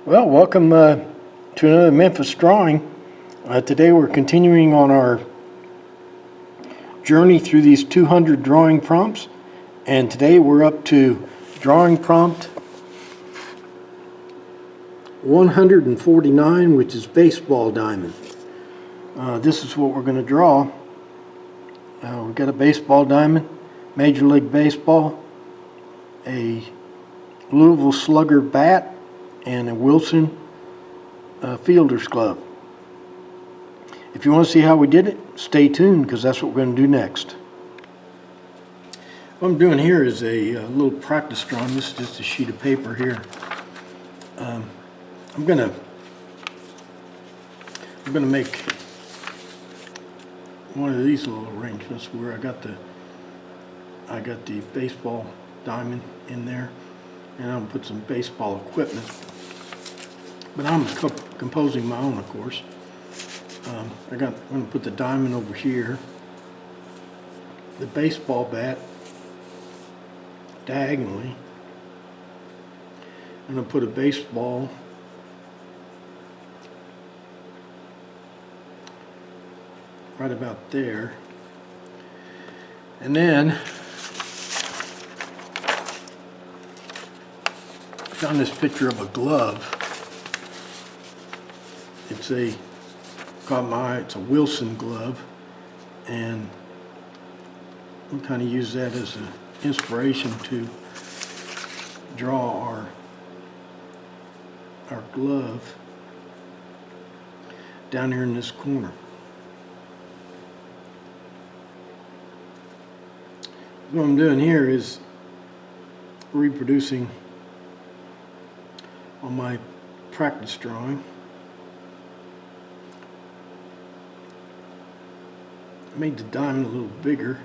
Well, welcome to another Memphis drawing. Today we're continuing on our journey through these 200 drawing prompts, and today we're up to drawing prompt 149, which is baseball diamond. This is what we're going to draw. We've got a baseball diamond, Major League Baseball, a Louisville Slugger bat, and a Wilson fielder's glove. If you want to see how we did it, stay tuned, because that's what we're going to do next. What I'm doing here is a little practice drawing. This is just a sheet of paper here. I'm gonna make one of these little arrangements where I got the baseball diamond in there, and I'm gonna put some baseball equipment. But I'm composing my own, of course. I'm gonna put the diamond over here, the baseball bat diagonally. I'm gonna put a baseball right about there, and then I found this picture of a glove. It's a Wilson glove, and we kind of use that as an inspiration to draw our glove down here in this corner. What I'm doing here is reproducing on my practice drawing. I made the diamond a little bigger,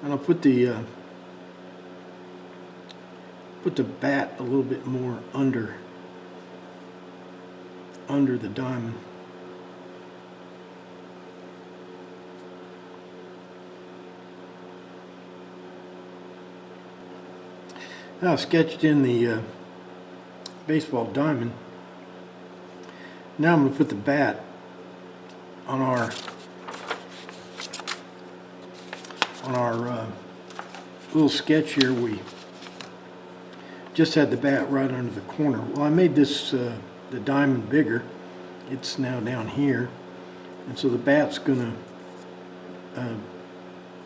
and I'll put the bat a little bit more under the diamond. Now I've sketched in the baseball diamond. Now I'm going to put the bat on our little sketch here. We just had the bat right under the corner. Well, I made this the diamond bigger. It's now down here, and so the bat's gonna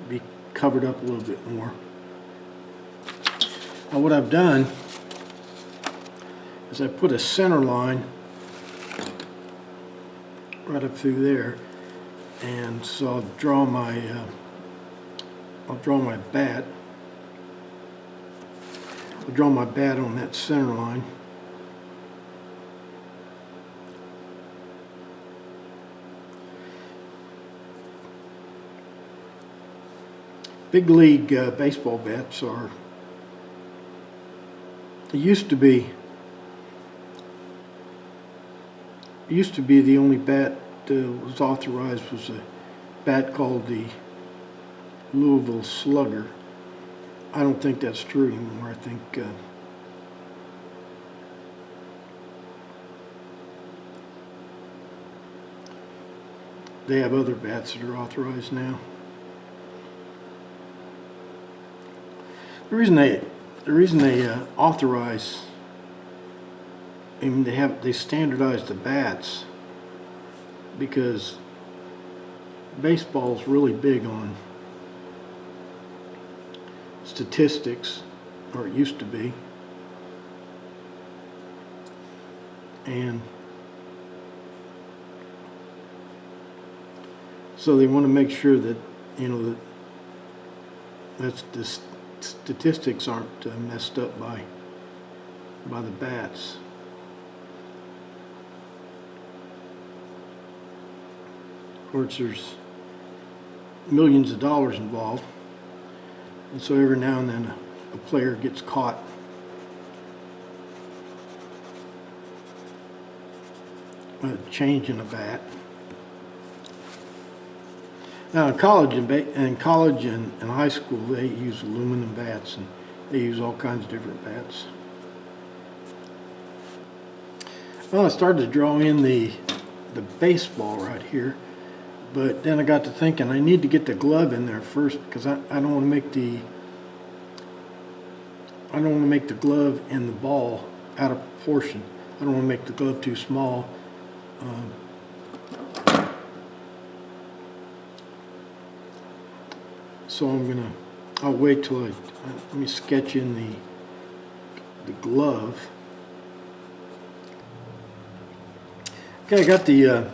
be covered up a little bit more. Now what I've done is I put a center line right up through there, and so I'll draw my bat. I'll draw my bat on that center line. Big league baseball bats are. It used to be the only bat that was authorized was a bat called the Louisville Slugger. I don't think that's true anymore. I think they have other bats that are authorized now. The reason they authorize, I mean, they standardize the bats because baseball's really big on statistics, or it used to be, and so they want to make sure that that's the statistics aren't messed up by the bats. Of course, there's millions of dollars involved, and so every now and then a player gets caught changing a bat. Now in college and high school, they use aluminum bats, and they use all kinds of different bats. Well, I started to draw in the baseball right here, but then I got to thinking I need to get the glove in there first because I don't want to make the glove and the ball out of proportion. I don't want to make the glove too small. So I'll wait till let me sketch in the glove. Okay, I got the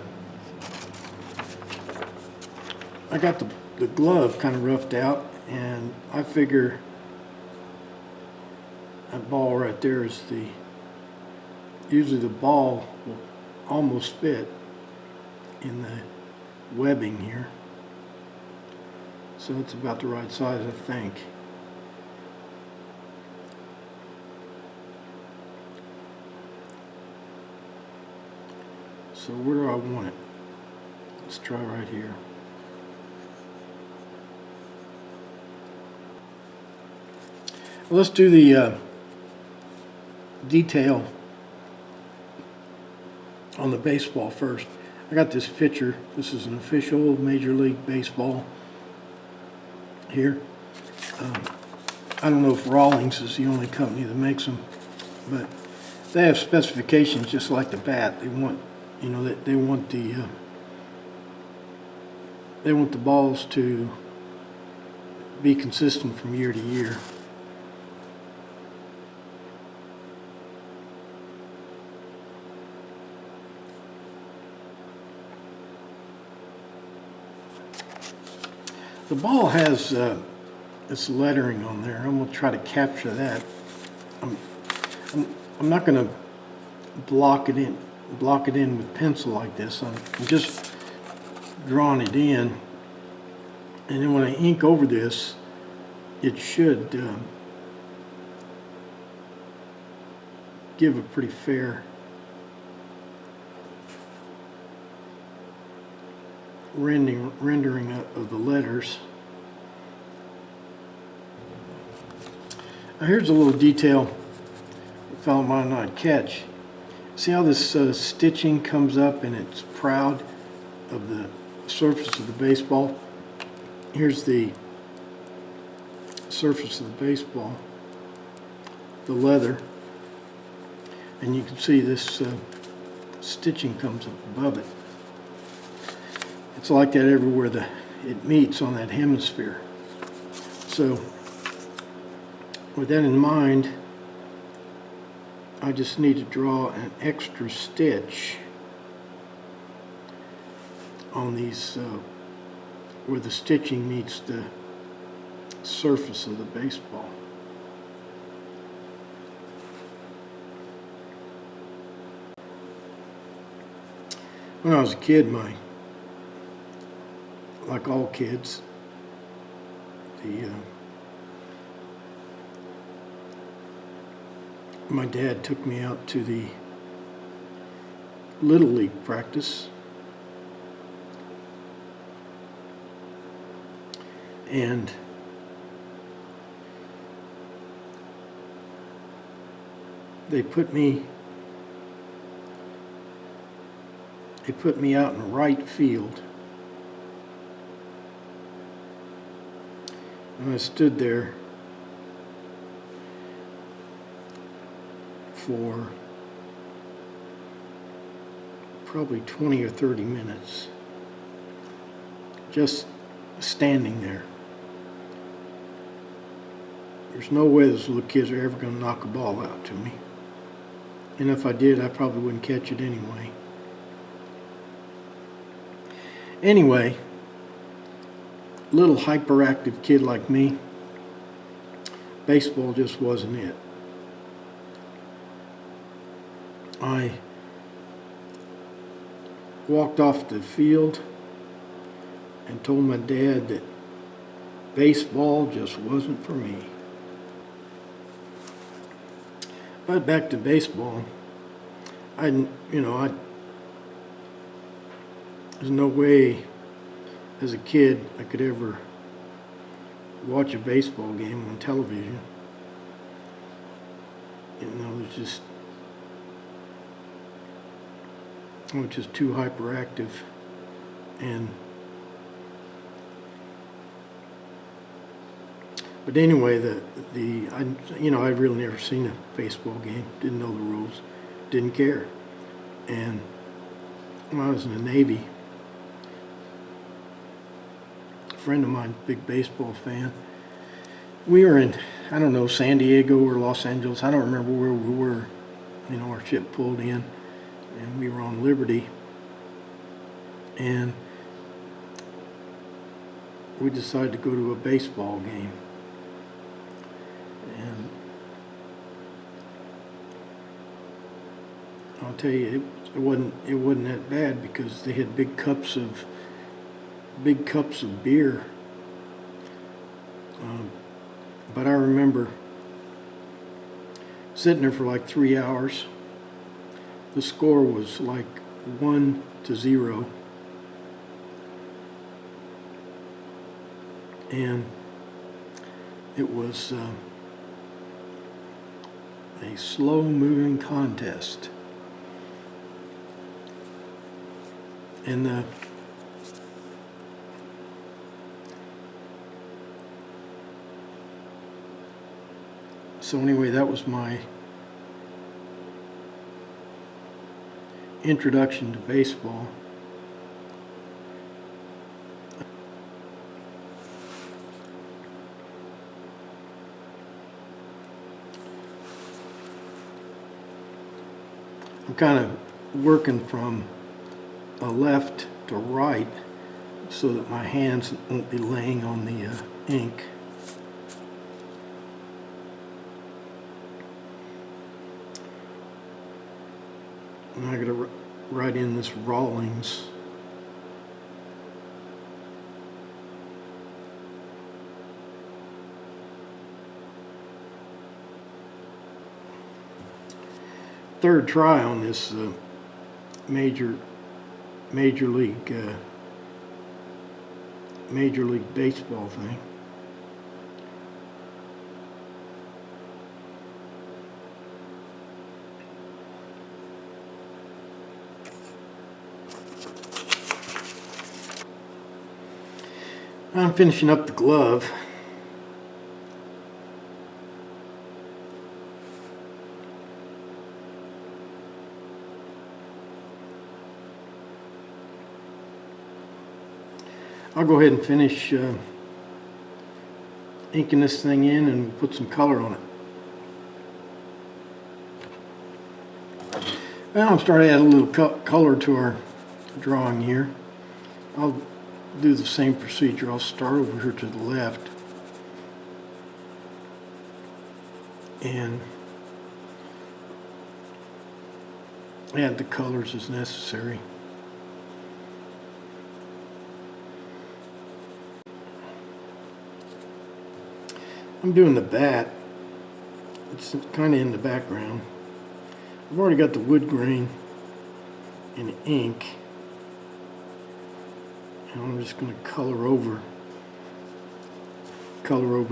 glove kind of roughed out, and I figure that ball right there is usually the ball will almost fit in the webbing here. So it's about the right size, I think. So where do I want it? Let's try right here. Well, let's do the detail on the baseball first. I got this picture. This is an official Major League Baseball here. I don't know if Rawlings is the only company that makes them, but they have specifications just like the bat. They want, they want the balls to be consistent from year to year. The ball has this lettering on there. I'm going to try to capture that. I'm not going to block it in with pencil like this. I'm just drawing it in, and then when I ink over this, it should give a pretty fair rendering of the letters. Now here's a little detail a fellow might not catch. See how this stitching comes up and it's proud of the surface of the baseball? Here's the surface of the baseball, the leather, and you can see this stitching comes up above it. It's like that everywhere it meets on that hemisphere. So with that in mind, I just need to draw an extra stitch on these where the stitching meets the surface of the baseball. When I was a kid, like all kids, my dad took me out to the Little League practice, and they put me out in right field. And I stood there for probably 20 or 30 minutes, just standing there. There's no way those little kids are ever going to knock a ball out to me. And if I did, I probably wouldn't catch it anyway. Anyway, little hyperactive kid like me, baseball just wasn't it. I walked off the field and told my dad that baseball just wasn't for me. But back to baseball, there's no way as a kid I could ever watch a baseball game on television. There's just which is too hyperactive. And but anyway, I'd really never seen a baseball game, didn't know the rules, didn't care. And when I was in the Navy, a friend of mine, big baseball fan, we were in, I don't know, San Diego or Los Angeles, I don't remember where we were. Our ship pulled in and we were on Liberty, and we decided to go to a baseball game. And I'll tell you, it wasn't that bad, because they had big cups of beer. But I remember sitting there for like 3 hours. The score was like 1-0, and it was a slow-moving contest. And so anyway, that was my introduction to baseball. I'm kind of working from a left to right so that my hands won't be laying on the ink. And I gotta write in this Rawlings. Third try on this major league baseball thing. I'm finishing up the glove. I'll go ahead and finish inking this thing in and put some color on it. Well, I'm starting to add a little color to our drawing here. I'll do the same procedure. I'll start over here to the left and add the colors as necessary. I'm doing the bat. It's kind of in the background. I've already got the wood grain and ink. And I'm just going to color over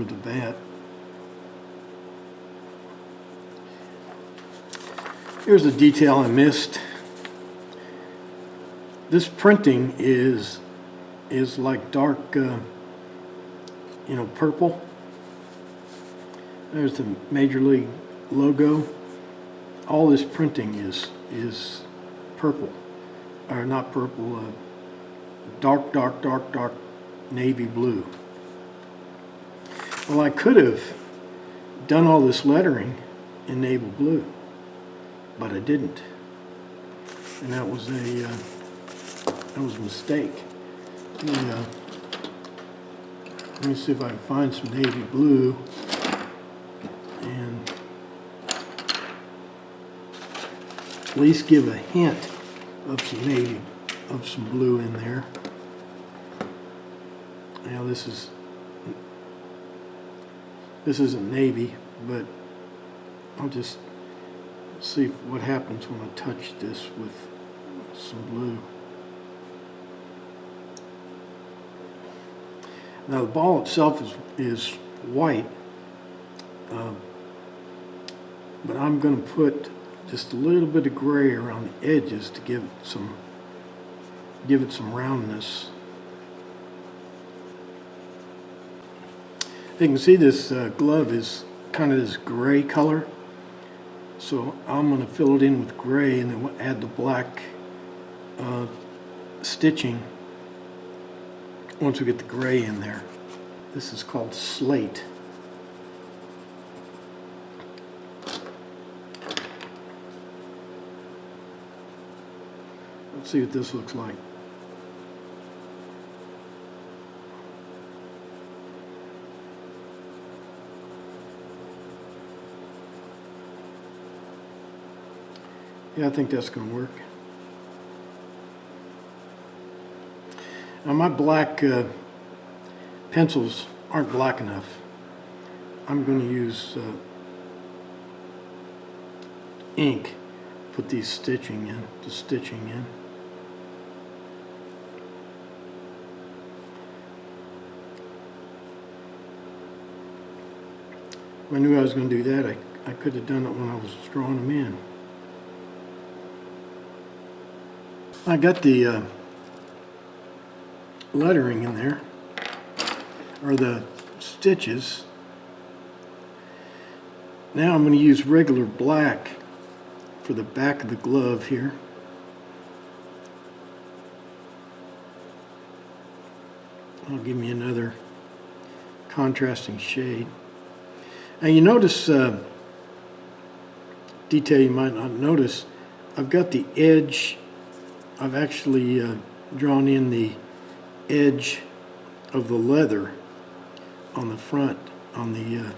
the bat. Here's a detail I missed. This printing is like dark, purple. There's the Major League logo. All this printing is purple, or not purple, dark navy blue. Well, I could have done all this lettering in naval blue, but I didn't, and that was a mistake. Let me see if I can find some navy blue and at least give a hint of some blue in there. Now this isn't navy, but I'll just see what happens when I touch this with some blue. Now the ball itself is white, but I'm going to put just a little bit of gray around the edges to give it some roundness. You can see this glove is kind of this gray color, so I'm going to fill it in with gray and then add the black stitching once we get the gray in there. This is called slate. Let's see what this looks like. Yeah, I think that's going to work. Now my black pencils aren't black enough. I'm going to use ink, put the stitching in. If I knew I was going to do that, I could have done it when I was drawing them in. I got the lettering in there, or the stitches. Now I'm going to use regular black for the back of the glove here. I'll give me another contrasting shade. Now you notice, detail you might not notice, I've got the edge, I've actually drawn in the edge of the leather on the front, on the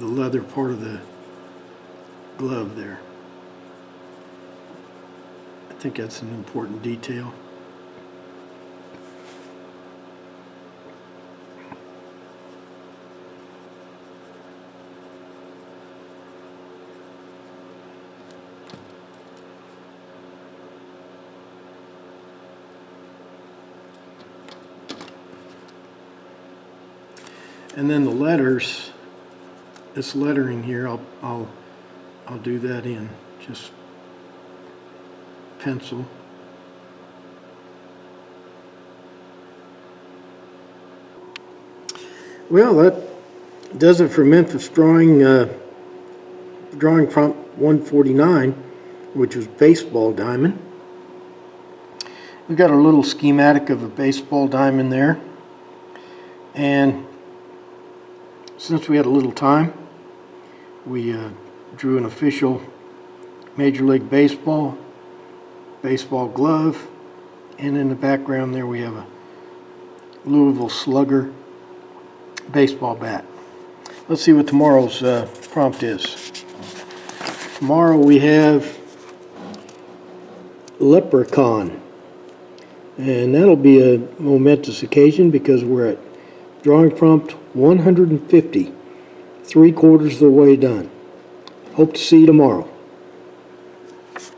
leather part of the glove there. I think that's an important detail. And then the letters, this lettering here, I'll do that in just pencil. Well, that does it for Memphis drawing prompt 149, which was baseball diamond. We've got a little schematic of a baseball diamond there, and since we had a little time, we drew an official Major League Baseball glove, and in the background there we have a Louisville Slugger baseball bat. Let's see what tomorrow's prompt is. Tomorrow we have Leprechaun, and that'll be a momentous occasion because we're at drawing prompt 150, 3/4 of the way done. Hope to see you tomorrow.